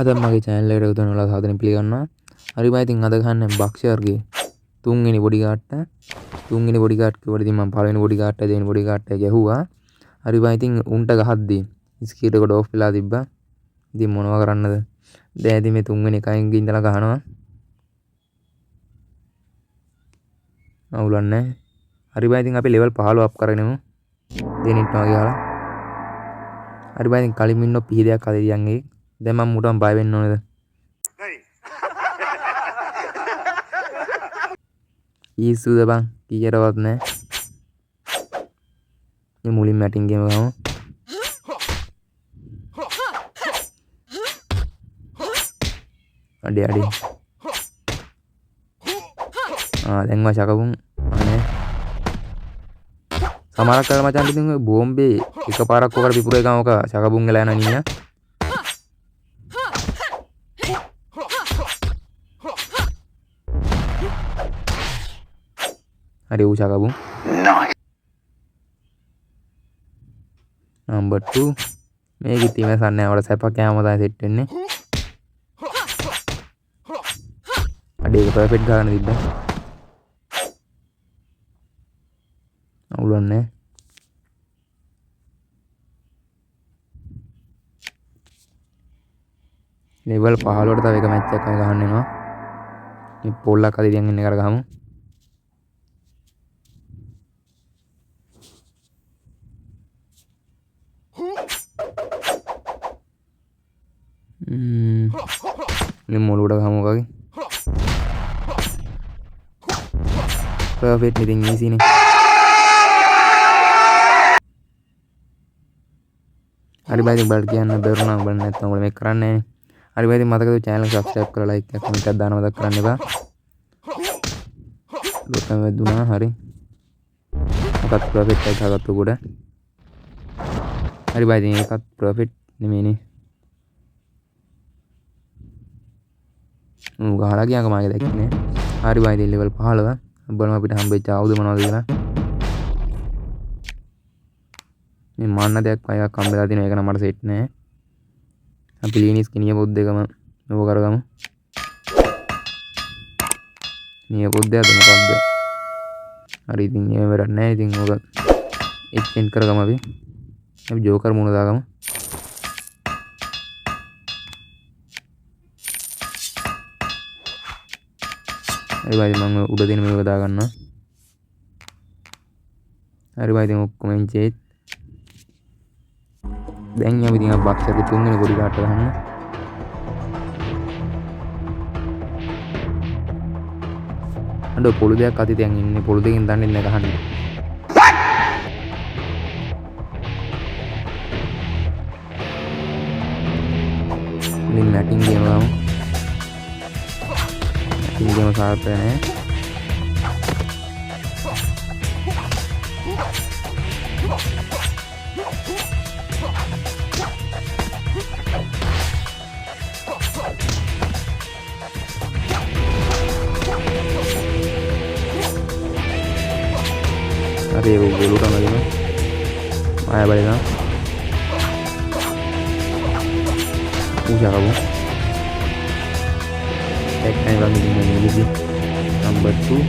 අද මගේ channel එකට උතුම් වෙලා සාදරයෙන් පිළිගන්නවා. හරි බයි ඉතින් අද ගහන්නේ බක්ෂර්ගේ තුන්වෙනි බොඩි ගාඩ්ට. තුන්වෙනි බොඩි ගාඩ් කිව්වට ඉතින් මම පළවෙනි බොඩි ගාඩ්ට දෙවෙනි බොඩි ගාඩ්ට ගැහුවා. හරි බයි ඉතින් උන්ට ගහද්දී ස්කීට් එක ඩෝෆ් වෙලා තිබ්බා. ඉතින් මොනවා කරන්නද? දැන් ඉතින් මේ තුන්වෙනි එකෙන් ඉඳලා ගහනවා. අවුලක් නැහැ. හරි බයි ඉතින් අපි level 15 අප් කරගෙන යමු. දෙනිට වගේ ගහලා. හරි බයි ඉතින් කලින් ඉන්න පිහිදයක් අද ඉයන්ගේ. දැන් මම මුටම බය වෙන්න ඕනේද? ඊසුද බං කීයටවත් නැහැ. මේ මුලින් මැටින් ගේම ගමු. අඩේ දැන් වා චකපුන් අනේ සමහරක් කරලා මචං ඉතින් ඔය බෝම්බේ එකපාරක් ඔකට පිපුරේ ගම ඔක චකපුන් වෙලා යන නිය. Ada usaha kabung. Nice. Number 2. මේක ඉතින් මසන්නේ අවල සැපක් කෑම තමයි සෙට් වෙන්නේ. අඩේ ඒක පර්ෆෙක්ට් ගන්න තිබ්බා. අවුලන්නේ. level 15ට තව එක මැච් එකක් ගහන්න වෙනවා. මේ පොල්ලක් අද ඉතින් ඉන්නේ කර ගහමු. ini mau udah kamu kaki perfect meeting di sini hari baik bagian baru nang banget nongol make kerannya hari baik mata ke channel subscribe kalau like ya comment dan mata kerannya pak lupa meduna hari kat profit kayak agak tuh udah hari baik ini kat profit ini ගහලා ගියාක මාගේ දැක්කේ හරි බයි දෙල් level 15 බලමු අපිට හම්බෙච්ච ආයුධ මොනවද කියලා මේ මන්න දෙයක් පයක් හම්බෙලා තිනවා ඒක නම් මට සෙට් නෑ අපි ලීනිස් කිනිය පොත් දෙකම මේක කරගමු නිය පොත් දෙකද මොකක්ද හරි ඉතින් මේ වැඩක් නෑ ඉතින් ඕක එක්ස්චේන්ජ් කරගමු අපි ජෝකර් මුණ දාගමු හරි බයි මම උඩ දෙන මේක දා ගන්නවා හරි බයි දැන් ඔක්කොම එන්චේත් දැන් යමු ඉතින් අපි බක්සර්ගේ තුන්වෙනි බොඩි ගාඩ් එක ගන්න අඬ පොළු දෙයක් අතේ දැන් ඉන්නේ පොළු දෙකෙන් දන්නේ නැහැ ගහන්න ඉතින් මැටින් ගේම ගමු ini game saat ini ada yang bulu kan lagi nih ayo balik kan kamu teknik kami ini sih number 2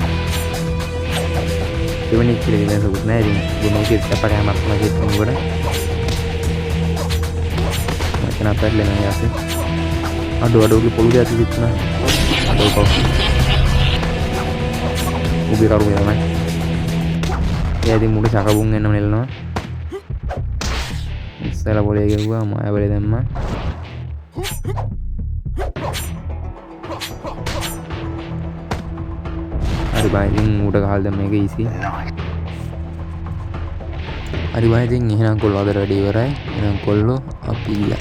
coba nih kira-kira sebutnya ini gunung kita pakai amat lagi tunggu deh kenapa ya nanya sih aduh polu di atas itu nah aduh kau ubi karu ya man ya di mulut sakabung enam nil no setelah boleh gua mau ya boleh teman hari baik udah hal dan mega isi hari baik ini nang kollo ada ready warai nang kollo api ya